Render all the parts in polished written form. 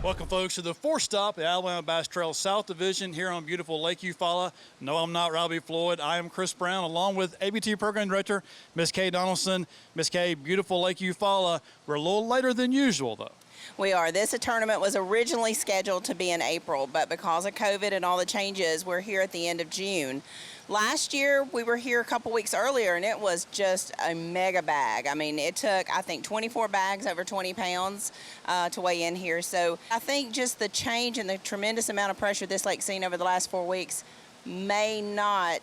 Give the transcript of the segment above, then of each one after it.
Welcome, folks, to the fourth stop at Alabama Bass Trail South Division here on beautiful Lake Eufaula. No, I'm not Robbie Floyd. I am Chris Brown, along with ABT Program Director, Miss Kay Donaldson. Miss Kay, beautiful Lake Eufaula. We're a little later than usual, though. We are. This tournament was originally scheduled to be in April, but because of COVID and all the changes, we're here at the end of June. Last year, we were here a couple weeks earlier, and it was just a mega bag. I mean, it took, I think, 24 bags over 20 pounds to weigh in here. So I think just the change and the tremendous amount of pressure this lake's seen over the last 4 weeks may not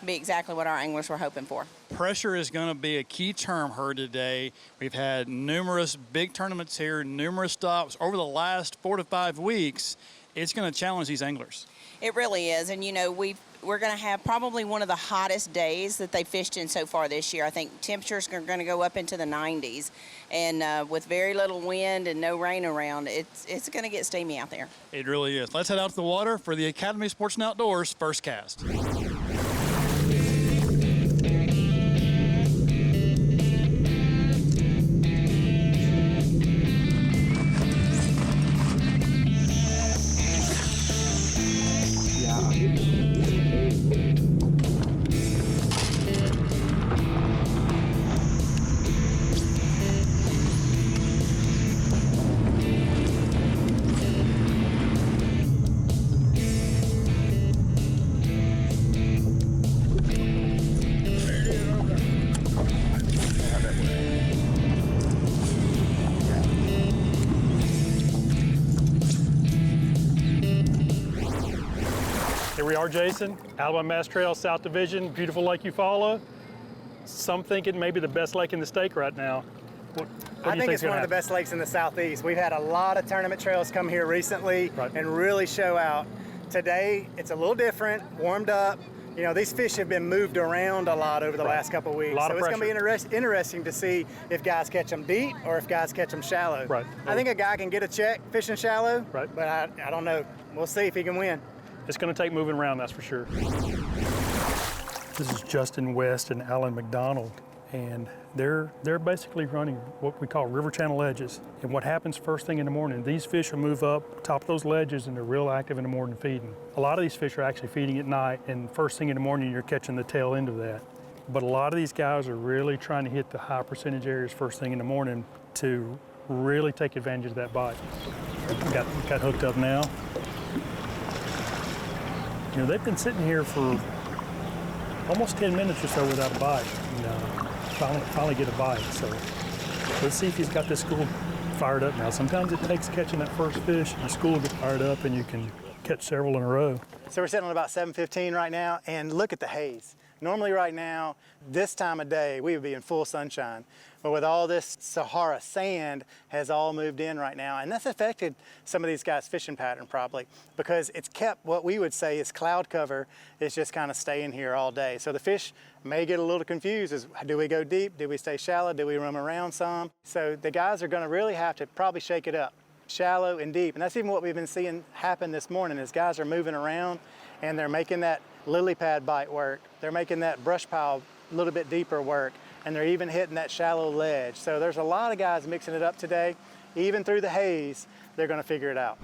be exactly what our anglers were hoping for. Pressure is going to be a key term heard today. We've had numerous big tournaments here, numerous stops over the last 4 to 5 weeks. It's going to challenge these anglers. It really is, and you know, we're going to have probably one of the hottest days that they fished in so far this year. I think temperatures are going to go up into the 90s, and with very little wind and no rain around, it's going to get steamy out there. It really is. Let's head out to the water for the Academy of Sports and Outdoors first cast. Here we are, Jason, Alabama Bass Trail South Division, beautiful Lake Eufaula. Some think it may be the best lake in the state right now. I think it's one of the best lakes in the southeast. We've had a lot of tournament trails come here recently and really show out. Today, it's a little different, warmed up. You know, these fish have been moved around a lot over the last couple of weeks. So it's going to be interesting to see if guys catch them deep or if guys catch them shallow. I think a guy can get a check fishing shallow, but I don't know. We'll see if he can win. It's going to take moving around, that's for sure. This is Justin West and Alan McDonald, and they're basically running what we call river channel ledges. And what happens first thing in the morning, these fish will move up top of those ledges and they're real active in the morning feeding. A lot of these fish are actually feeding at night, and first thing in the morning you're catching the tail end of that. But a lot of these guys are really trying to hit the high percentage areas first thing in the morning to really take advantage of that bite. Got hooked up now. You know, they've been sitting here for almost 10 minutes or so without a bite, and finally get a bite. So let's see if he's got this school fired up now. Sometimes it takes catching that first fish and the school will get fired up and you can catch several in a row. So we're sitting on about 7:15 right now, and look at the haze. Normally right now, this time of day, we would be in full sunshine. But with all this Sahara sand has all moved in right now, and that's affected some of these guys' fishing pattern probably, because it's kept what we would say is cloud cover is just kind of staying here all day. So the fish may get a little confused as, do we go deep? Do we stay shallow? Do we roam around some? So the guys are gonna really have to probably shake it up, shallow and deep. And that's even what we've been seeing happen this morning is guys are moving around and they're making that lily pad bite work. They're making that brush pile a little bit deeper work, and they're even hitting that shallow ledge. So there's a lot of guys mixing it up today. Even through the haze, they're gonna figure it out.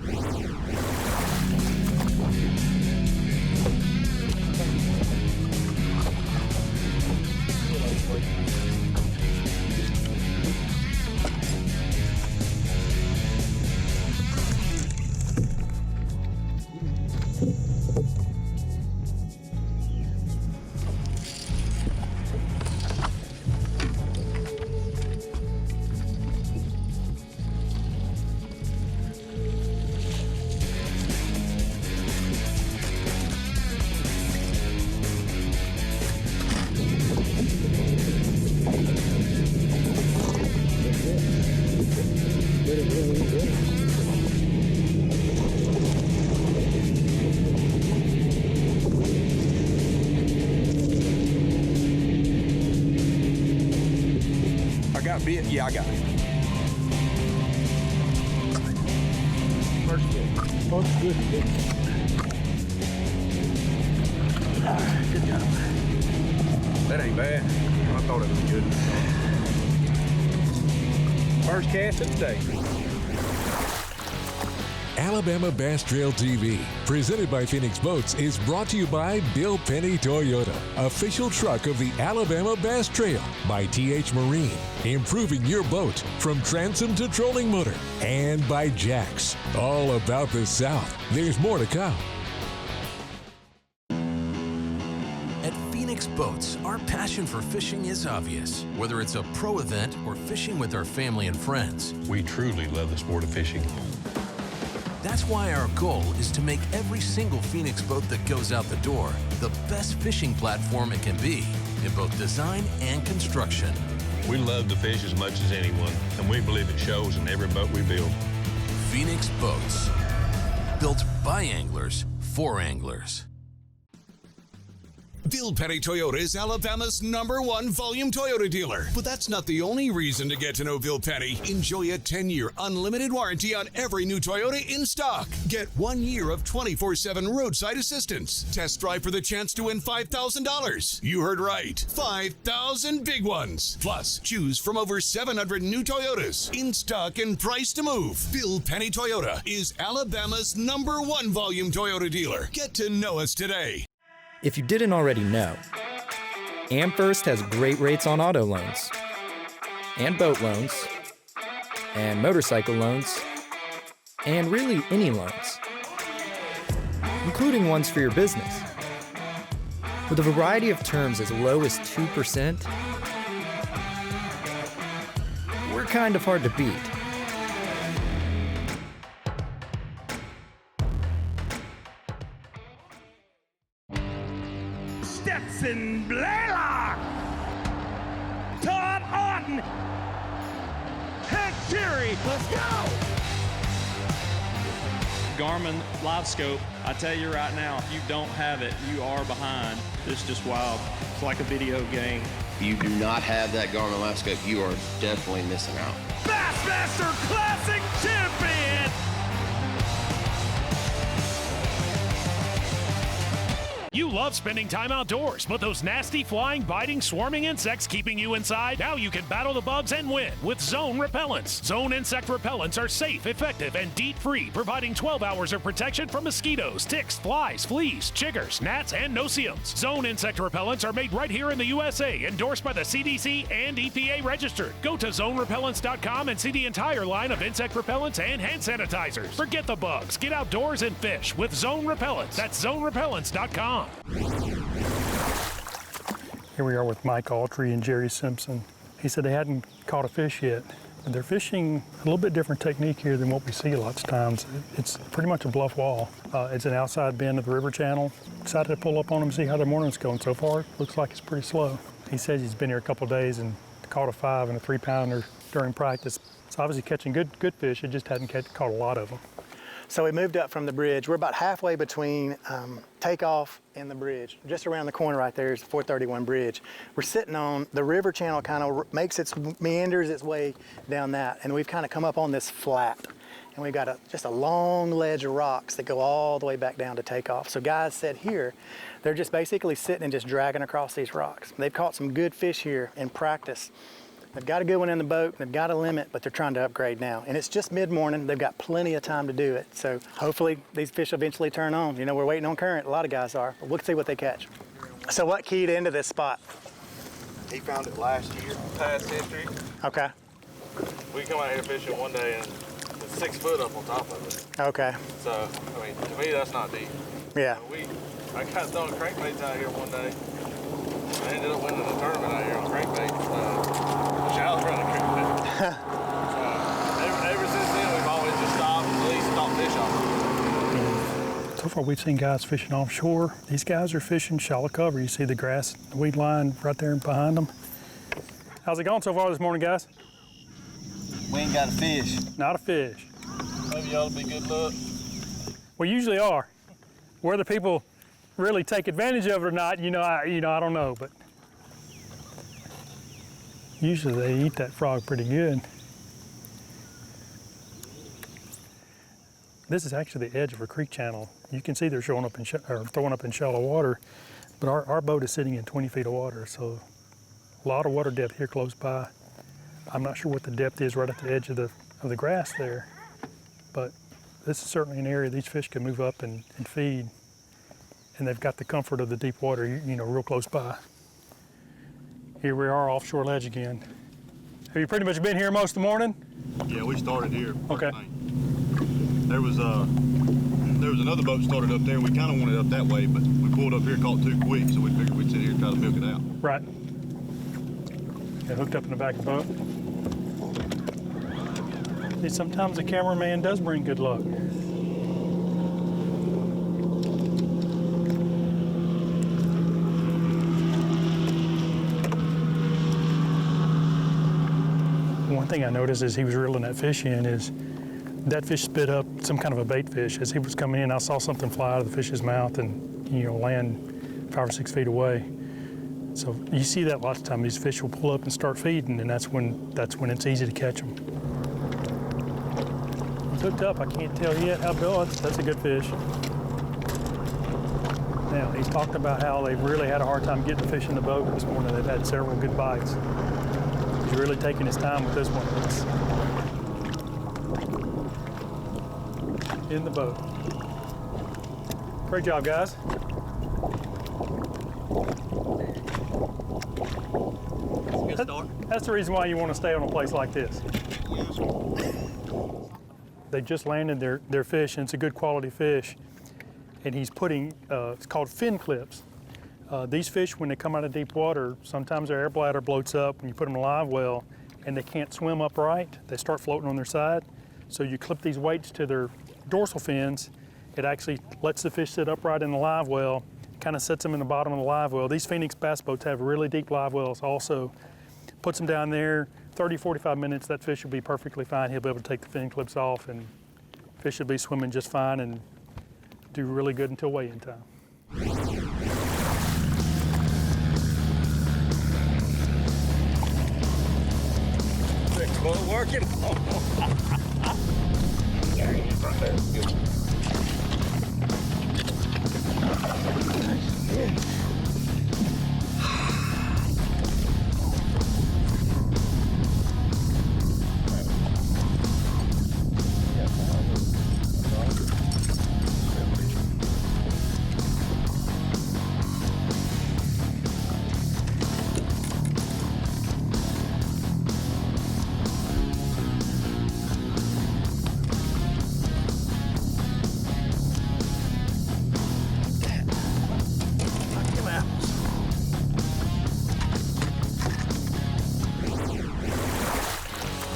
Bit? Yeah, I got it. First good. First good. Good job. That ain't bad. I thought it was good. First cast of the day. Alabama Bass Trail TV, presented by Phoenix Boats, is brought to you by Bill Penny Toyota, official truck of the Alabama Bass Trail, by TH Marine, improving your boat from transom to trolling motor, and by Jax, all about the South. There's more to come. At Phoenix Boats, our passion for fishing is obvious. Whether it's a pro event or fishing with our family and friends, We truly love the sport of fishing. that's why our goal is to make every single Phoenix boat that goes out the door the best fishing platform it can be in both design and construction. We love to fish as much as anyone, and we believe it shows in every boat we build. Phoenix Boats, built by anglers for anglers. Bill Penny Toyota is Alabama's #1 volume Toyota dealer. But that's not the only reason to get to know Bill Penny. Enjoy a 10-year unlimited warranty on every new Toyota in stock. Get 1 year of 24/7 roadside assistance. Test drive for the chance to win $5,000. You heard right. 5,000 big ones. Plus, choose from over 700 new Toyotas in stock and price to move. Bill Penny Toyota is Alabama's #1 volume Toyota dealer. Get to know us today. If you didn't already know, AmFirst has great rates on auto loans, and boat loans, and motorcycle loans, and really any loans, including ones for your business. With a variety of terms as low as 2%, we're kind of hard to beat. Stetson Blaylock, Todd Auten, Hank Terry, let's go! Garmin Live Scope, I tell you right now, if you don't have it, you are behind. It's just wild. It's like a video game. If you do not have that Garmin Live Scope, you are definitely missing out. Bassmaster Classic Champion! You love spending time outdoors, but those nasty, flying, biting, swarming insects keeping you inside? Now you can battle the bugs and win with Zone Repellents. Zone insect repellents are safe, effective, and DEET-free, providing 12 hours of protection from mosquitoes, ticks, flies, fleas, chiggers, gnats, and no-see-ums. Zone insect repellents are made right here in the USA, endorsed by the CDC and EPA registered. Go to ZoneRepellents.com and see the entire line of insect repellents and hand sanitizers. Forget the bugs. Get outdoors and fish with Zone Repellents. That's ZoneRepellents.com. Here we are with Mike Autry and Jerry Simpson. He said they hadn't caught a fish yet. And they're fishing a little bit different technique here than what we see lots of times. It's pretty much a bluff wall. It's an outside bend of the river channel. Decided to pull up on them and see how their morning's going. So far, it looks like it's pretty slow. He says he's been here a couple of days and caught a 5 and a 3-pounder during practice. It's obviously catching good fish. It just hadn't caught a lot of them. So we moved up from the bridge. We're about halfway between takeoff and the bridge. Just around the corner right there is the 431 bridge. We're sitting on the river channel, kind of meanders its way down that, and we've kind of come up on this flat. And we've got just a long ledge of rocks that go all the way back down to takeoff. So guys said here, they're just basically sitting and just dragging across these rocks. They've caught some good fish here in practice. They've got a good one in the boat, they've got a limit, but they're trying to upgrade now. And it's just mid-morning, they've got plenty of time to do it. So hopefully these fish eventually turn on. You know, we're waiting on current, a lot of guys are, but we'll see what they catch. So what keyed into this spot? He found it last year, past history. Okay. We come out here fishing one day and it's 6 foot up on top of it. Okay. So, I mean, to me, that's not deep. Yeah. I got throwing crankbaits out here one day. I ended up winning a tournament out here on crankbait. Shallow running crankbait. Ever since then, we've always just stopped and at least caught fish off. So far, we've seen guys fishing offshore. These guys are fishing shallow cover. You see the grass, the weed line right there behind them. How's it going so far this morning, guys? We ain't got a fish. Not a fish. Maybe y'all will be good luck. We usually are. Whether people really take advantage of it or not, I don't know, but usually they eat that frog pretty good. This is actually the edge of a creek channel. You can see they're throwing up in shallow water, but our boat is sitting in 20 feet of water, so a lot of water depth here close by. I'm not sure what the depth is right at the edge of the grass there, but this is certainly an area these fish can move up and feed. And they've got the comfort of the deep water, you know, real close by. Here we are offshore ledge again. Have you pretty much been here most of the morning? Yeah, we started here. Okay. There was another boat started up there. We kind of wanted up that way, but we pulled up here, caught too quick, so we figured we'd sit here and try to milk it out. Right. Yeah, hooked up in the back of the boat. See, sometimes the cameraman does bring good luck. One thing I noticed as he was reeling that fish in is that fish spit up some kind of a bait fish. As he was coming in, I saw something fly out of the fish's mouth and, you know, land 5 or 6 feet away. So you see that lots of times. These fish will pull up and start feeding, and that's when it's easy to catch them. He's hooked up. I can't tell yet how big. That's a good fish. Now, he's talked about how they've really had a hard time getting the fish in the boat this morning. They've had several good bites. He's really taking his time with this one. It's in the boat. Great job, guys. That's the reason why you want to stay on a place like this. They just landed their fish, and it's a good quality fish. And he's putting, it's called fin clips. These fish, when they come out of deep water, sometimes their air bladder bloats up when you put them in a live well, and they can't swim upright. They start floating on their side. So you clip these weights to their dorsal fins. It actually lets the fish sit upright in the live well, kind of sets them in the bottom of the live well. These Phoenix bass boats have really deep live wells also. Puts them down there, 30, 45 minutes, that fish will be perfectly fine. He'll be able to take the fin clips off, and fish will be swimming just fine and do really good until weigh-in time. Quit working.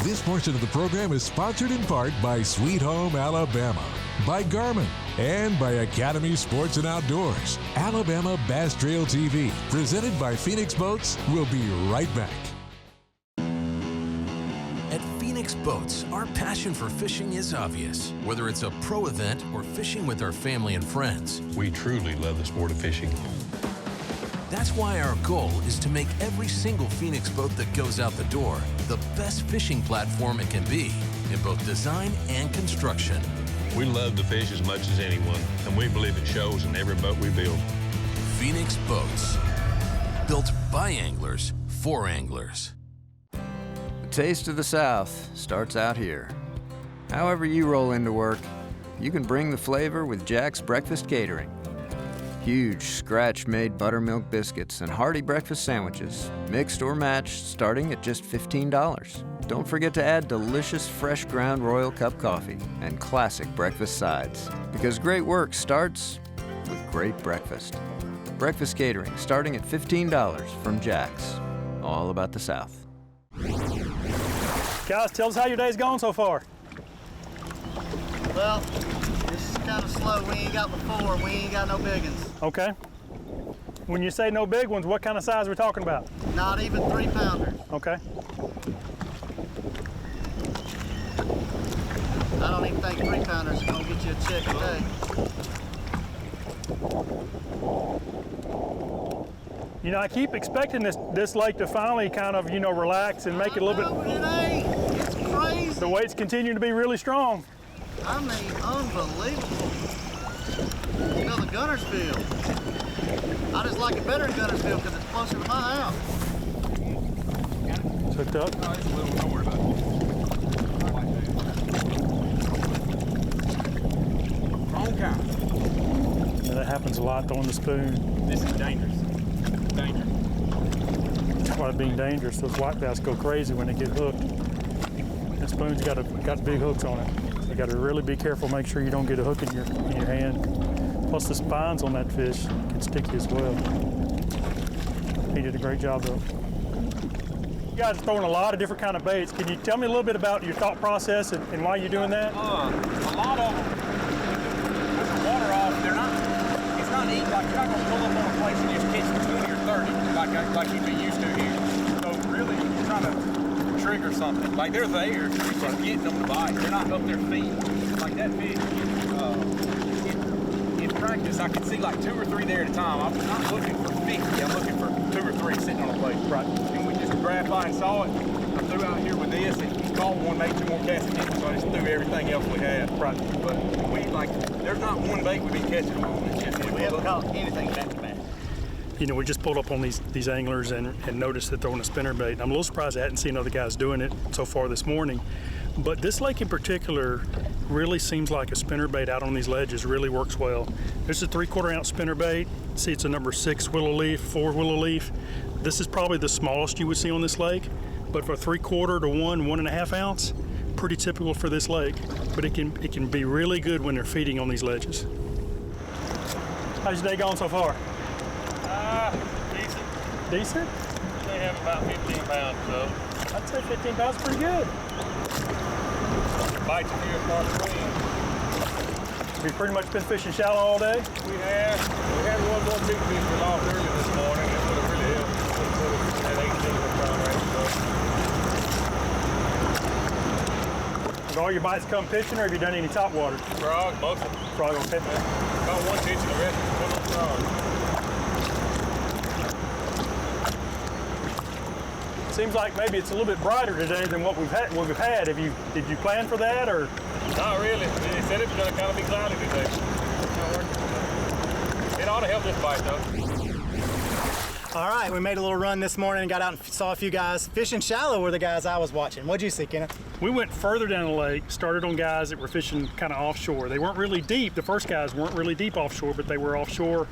This portion of the program is sponsored in part by Sweet Home Alabama, by Garmin, and by Academy Sports and Outdoors. Alabama Bass Trail TV, presented by Phoenix Boats. We'll be right back. At Phoenix Boats, our passion for fishing is obvious. Whether it's a pro event or fishing with our family and friends, We truly love the sport of fishing. that's why our goal is to make every single Phoenix boat that goes out the door the best fishing platform it can be in both design and construction. We love to fish as much as anyone, and we believe it shows in every boat we build. Phoenix Boats, built by anglers for anglers. The taste of the South starts out here. However you roll into work, you can bring the flavor with Jack's Breakfast Catering. Huge scratch-made buttermilk biscuits and hearty breakfast sandwiches, mixed or matched, starting at just $15. Don't forget to add delicious fresh ground Royal Cup coffee and classic breakfast sides, because great work starts with great breakfast. Breakfast catering starting at $15 from Jack's. All about the South. Guys, tell us how your day's gone so far. Well, this is kind of slow. We ain't got before. We ain't got no big ones. Okay. When you say no big ones, what kind of size are we talking about? Not even 3-pounders. Okay. I don't even think 3-pounders are gonna get you a check a day. You know, I keep expecting this lake to finally kind of, relax and make it a little bit. It ain't. It's crazy. The weights continue to be really strong. I mean, unbelievable. You know, the Gunnersville. I just like it better than Gunnersville because it's closer to my house. It's hooked up? No, it's a little, don't worry about it. long time. And that happens a lot throwing the spoon. This is dangerous. Dangerous. That's why being dangerous. Those white bass go crazy when they get hooked. That spoon's got big hooks on it. You got to really be careful. Make sure you don't get a hook in your hand. Plus the spines on that fish can stick you as well. He did a great job though. You guys are throwing a lot of different kind of baits. Can you tell me a little bit about your thought process and why you're doing that? A lot of them, with the water off, it's not easy. Like, you're not going to pull up on a place and just catch 20 or 30 like you'd be used to here. So really, you're trying to trigger something. Like, they're there, it's just getting them to bite. They're not up their feet. Like that fish, in practice, I could see like 2 or 3 there at a time. I'm not looking for 50, I'm looking for 2 or 3 sitting on a plate. Right. And we just grabbed by and saw it. I threw out here with this, and he caught one, made 2 more casts again, so I just threw everything else we had. Right. But there's not one bait we've been catching them on. It's just, we haven't caught anything back to back. You know, we just pulled up on these anglers and noticed that they're on a spinnerbait. I'm a little surprised I hadn't seen other guys doing it so far this morning. But this lake in particular really seems like a spinnerbait out on these ledges really works well. This is a 3/4 ounce spinnerbait. See, it's a number 6 willow leaf, 4 willow leaf. This is probably the smallest you would see on this lake, but for 3/4 to 1.5 ounce, pretty typical for this lake. But it can be really good when they're feeding on these ledges. How's your day going so far? Decent. Decent? They have about 15 pounds, so. I'd say 15 pounds is pretty good. Bites a few across the wing. We've pretty much been fishing shallow all day? We have. We had one more big fish we lost earlier this morning. It would have really helped. At 18 range. Have all your bites come pitching, or have you done any top water? Frog, most of them. Frog, okay. About one pitch and the rest is put on frog. Seems like maybe it's a little bit brighter today than what we've had. Did you plan for that, or? Not really. They said it was going to kind of be cloudy today. It ought to help this bite though. All right, we made a little run this morning and got out and saw a few guys. Fishing shallow were the guys I was watching. What'd you see, Kenneth? We went further down the lake, started on guys that were fishing kind of offshore. They weren't really deep. The first guys weren't really deep offshore, but they were offshore.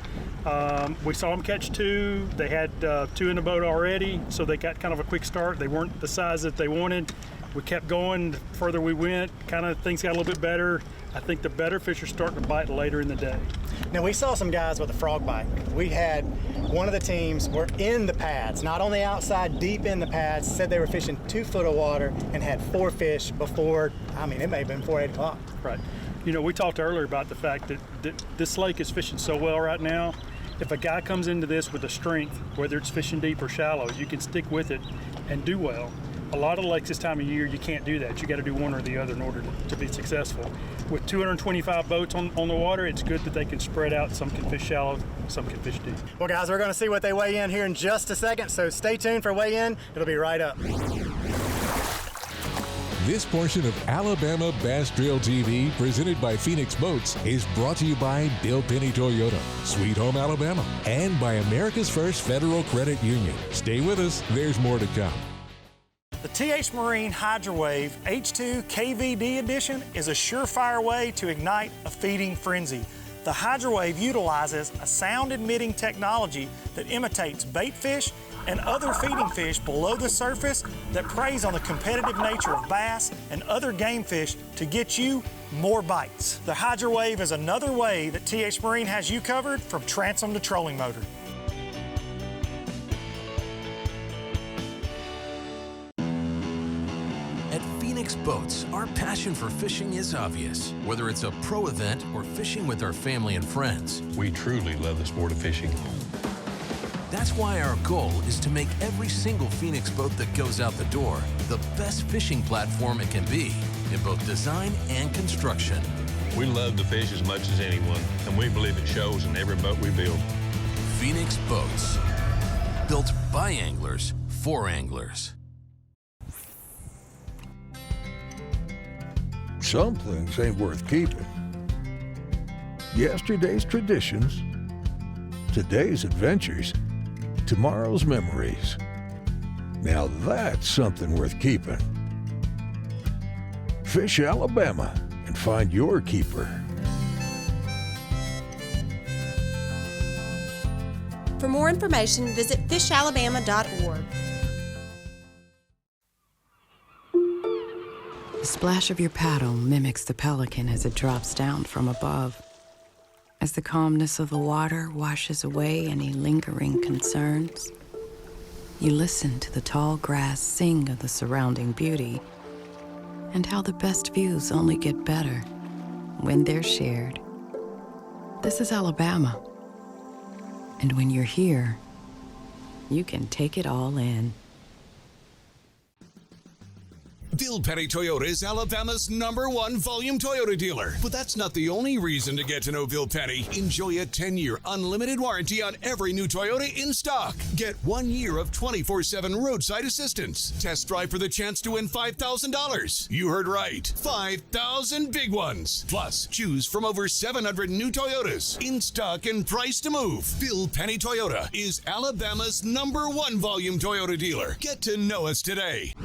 We saw them catch 2. They had 2 in the boat already, so they got kind of a quick start. They weren't the size that they wanted. We kept going. The further we went, kind of things got a little bit better. I think the better fish are starting to bite later in the day. Now, we saw some guys with a frog bite. We had one of the teams were in the pads, not on the outside, deep in the pads, said they were fishing 2 foot of water and had 4 fish before, it may have been before 8 o'clock. Right. You know, we talked earlier about the fact that this lake is fishing so well right now. If a guy comes into this with a strength, whether it's fishing deep or shallow, you can stick with it and do well. A lot of lakes this time of year, you can't do that. You got to do one or the other in order to be successful. With 225 boats on the water, it's good that they can spread out. Some can fish shallow, some can fish deep. Well, guys, we're going to see what they weigh in here in just a second, so stay tuned for weigh in. It'll be right up. This portion of Alabama Bass Trail TV, presented by Phoenix Boats, is brought to you by Bill Penny Toyota, Sweet Home, Alabama, and by America's First Federal Credit Union. Stay with us, there's more to come. The TH Marine HydroWave H2 KVD Edition is a surefire way to ignite a feeding frenzy. The HydroWave utilizes a sound-emitting technology that imitates bait fish and other feeding fish below the surface that preys on the competitive nature of bass and other game fish to get you more bites. The HydroWave is another way that TH Marine has you covered from transom to trolling motor. At Phoenix Boats, our passion for fishing is obvious. Whether it's a pro event or fishing with our family and friends, we truly love the sport of fishing. That's why our goal is to make every single Phoenix boat that goes out the door the best fishing platform it can be in both design and construction. We love to fish as much as anyone, and we believe it shows in every boat we build. Phoenix Boats, built by anglers for anglers. Some things ain't worth keeping. Yesterday's traditions, today's adventures, tomorrow's memories. Now that's something worth keeping. Fish Alabama and find your keeper. For more information, visit fishalabama.org. The splash of your paddle mimics the pelican as it drops down from above. As the calmness of the water washes away any lingering concerns, you listen to the tall grass sing of the surrounding beauty and how the best views only get better when they're shared. This is Alabama. And when you're here, you can take it all in. Bill Petty Toyota is Alabama's #1 volume Toyota dealer. But that's not the only reason to get to know Bill Petty. Enjoy a 10-year unlimited warranty on every new Toyota in stock. Get 1 year of 24/7 roadside assistance. Test drive for the chance to win $5,000. You heard right. 5,000 big ones. Plus, choose from over 700 new Toyotas in stock and price to move. Bill Petty Toyota is Alabama's #1 volume Toyota dealer. Get to know us today.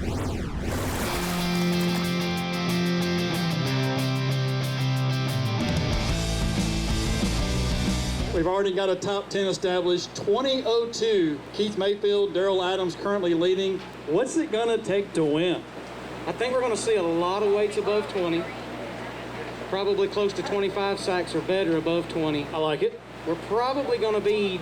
We've already got a top 10 established. 2002, Keith Mayfield, Daryl Adams currently leading. What's it going to take to win? I think we're going to see a lot of weights above 20. Probably close to 25 sacks or better above 20. I like it. We're probably going to be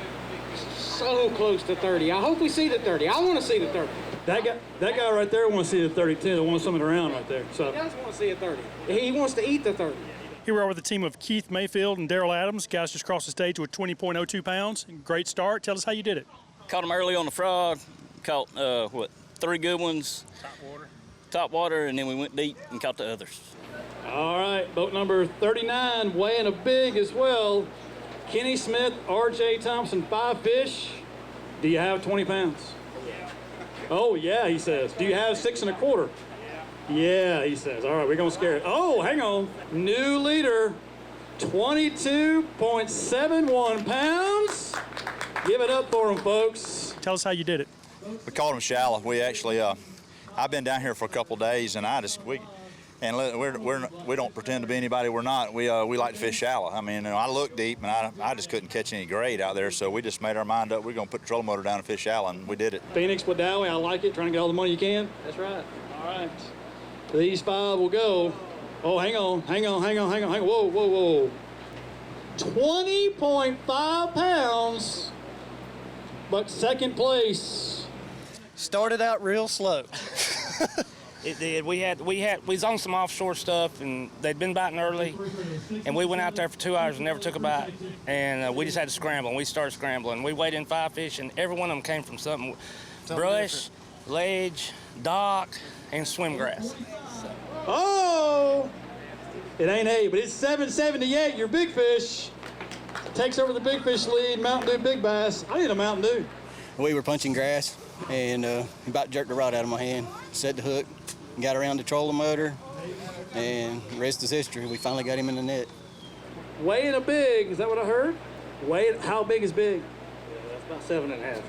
so close to 30. I hope we see the 30. I want to see the 30. That guy right there wants to see the 32. They want something around right there. So he does want to see a 30. He wants to eat the 30. Here we are with a team of Keith Mayfield and Daryl Adams. Guys just crossed the stage with 20.02 pounds. Great start. Tell us how you did it. Caught them early on the frog. Caught, 3 good ones. Top water, and then we went deep and caught the others. All right, boat number 39, weighing a big as well. Kenny Smith, R.J. Thompson, 5 fish. Do you have 20 pounds? Oh, yeah, he says. Do you have 6 1/4? Yeah, he says. All right, we're going to scare it. Oh, hang on. New leader, 22.71 pounds. Give it up for him, folks. Tell us how you did it. We caught them shallow. We actually, I've been down here for a couple days, and we don't pretend to be anybody we're not. We like to fish shallow. I mean, I look deep, and I just couldn't catch any grade out there, so we just made our mind up. We're going to put the trolling motor down and fish shallow, and we did it. Phoenix Wadawi, I like it. Trying to get all the money you can. That's right. All right. These 5 will go. Oh, hang on. Whoa. 20.5 pounds, but second place. Started out real slow. It did. We was on some offshore stuff, and they'd been biting early, and we went out there for 2 hours and never took a bite, and we just had to scramble, and we started scrambling. We weighed in 5 fish, and every one of them came from something brush, ledge, dock, and swim grass. Oh! It ain't 8, but it's 778. Your big fish takes over the big fish lead. Mountain Dew Big Bass. I need a Mountain Dew. We were punching grass, and he about jerked the rod out of my hand. Set the hook, got around the trolling motor, and the rest is history. We finally got him in the net. Weighing a big, is that what I heard? How big is big? That's about 7.5.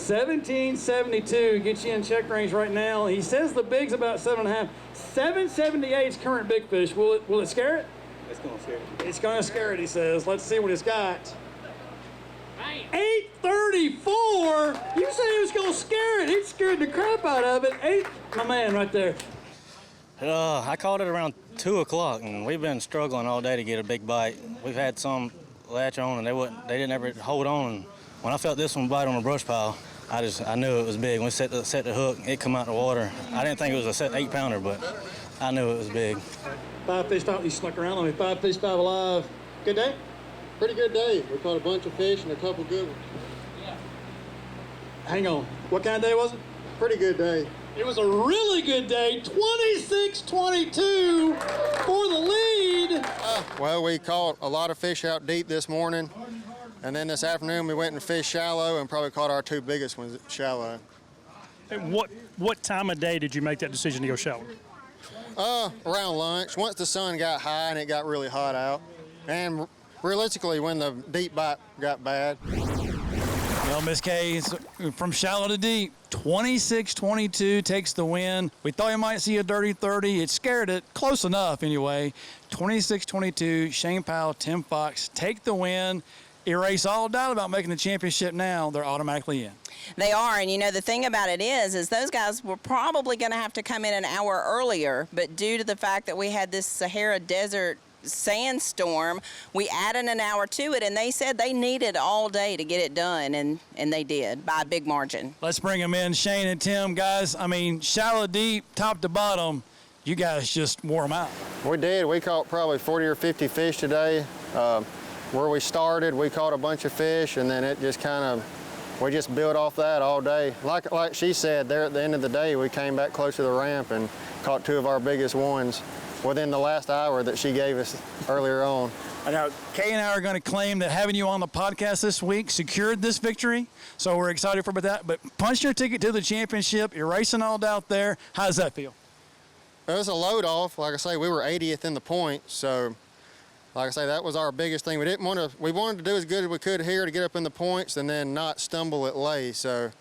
1772 gets you in check range right now. He says the big's about 7.5. 778's current big fish. Will it scare it? It's gonna scare it. It's gonna scare it, he says. Let's see what it's got. 834. You said he was gonna scare it. He scared the crap out of it. My man right there. I caught it around 2 o'clock, and we've been struggling all day to get a big bite. We've had some latch on, and they didn't ever hold on. And when I felt this one bite on a brush pile, I knew it was big. When we set the hook, it come out the water. I didn't think it was a set 8-pounder, but I knew it was big. 5 fish, 5. You snuck around on me. 5 fish, 5 alive. Good day? Pretty good day. We caught a bunch of fish and a couple good ones. Hang on. What kind of day was it? Pretty good day. It was a really good day. 26-22 for the lead. Well, we caught a lot of fish out deep this morning. And then this afternoon we went and fished shallow and probably caught our 2 biggest ones shallow. And what time of day did you make that decision to go shallow? Around lunch, once the sun got high and it got really hot out. And realistically, when the deep bite got bad. Well, Miss K, from shallow to deep, 26-22 takes the win. We thought you might see a dirty 30. It scared it, close enough anyway. 26-22, Shane Powell, Tim Fox take the win. erase all doubt about making the championship now. They're automatically in. They are, and you know, the thing about it is those guys were probably going to have to come in an hour earlier, but due to the fact that we had this Sahara Desert sandstorm, we added an hour to it, and they said they needed all day to get it done, and they did by a big margin. Let's bring them in, Shane and Tim. Guys, I mean, shallow, deep, top to bottom, you guys just wore them out. We did. We caught probably 40 or 50 fish today. Where we started, we caught a bunch of fish, and then it just we just built off that all day. Like she said, there at the end of the day, we came back close to the ramp and caught 2 of our biggest ones within the last hour that she gave us earlier on. I know Kay and I are going to claim that having you on the podcast this week secured this victory, so we're excited for that. But punch your ticket to the championship, erasing all doubt there. How does that feel? It was a load off. Like I say, we were 80th in the points, so like I say, that was our biggest thing. We wanted to do as good as we could here to get up in the points and then not stumble at lay. So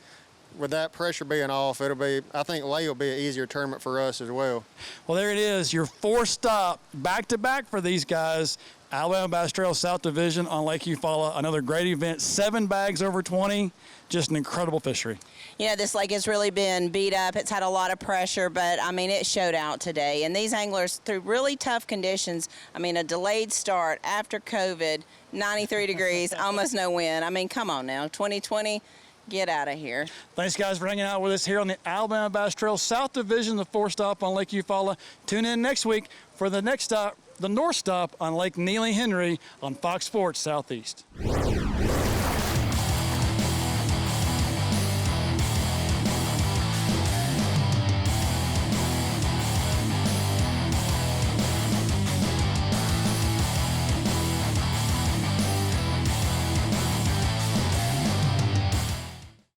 with that pressure being off, I think lay will be an easier tournament for us as well. Well, there it is, your 4th stop back-to-back for these guys. Alabama Bass Trail South Division on Lake Eufaula, another great event, 7 bags over 20, just an incredible fishery. You know, this lake has really been beat up. It's had a lot of pressure, but, I mean, it showed out today. And these anglers, through really tough conditions, I mean, a delayed start after COVID, 93 degrees, almost no wind. I mean, come on now, 2020, get out of here. Thanks, guys, for hanging out with us here on the Alabama Bass Trail South Division, the 4th stop on Lake Eufaula. Tune in next week for the next stop, the North stop on Lake Neely Henry on Fox Sports Southeast.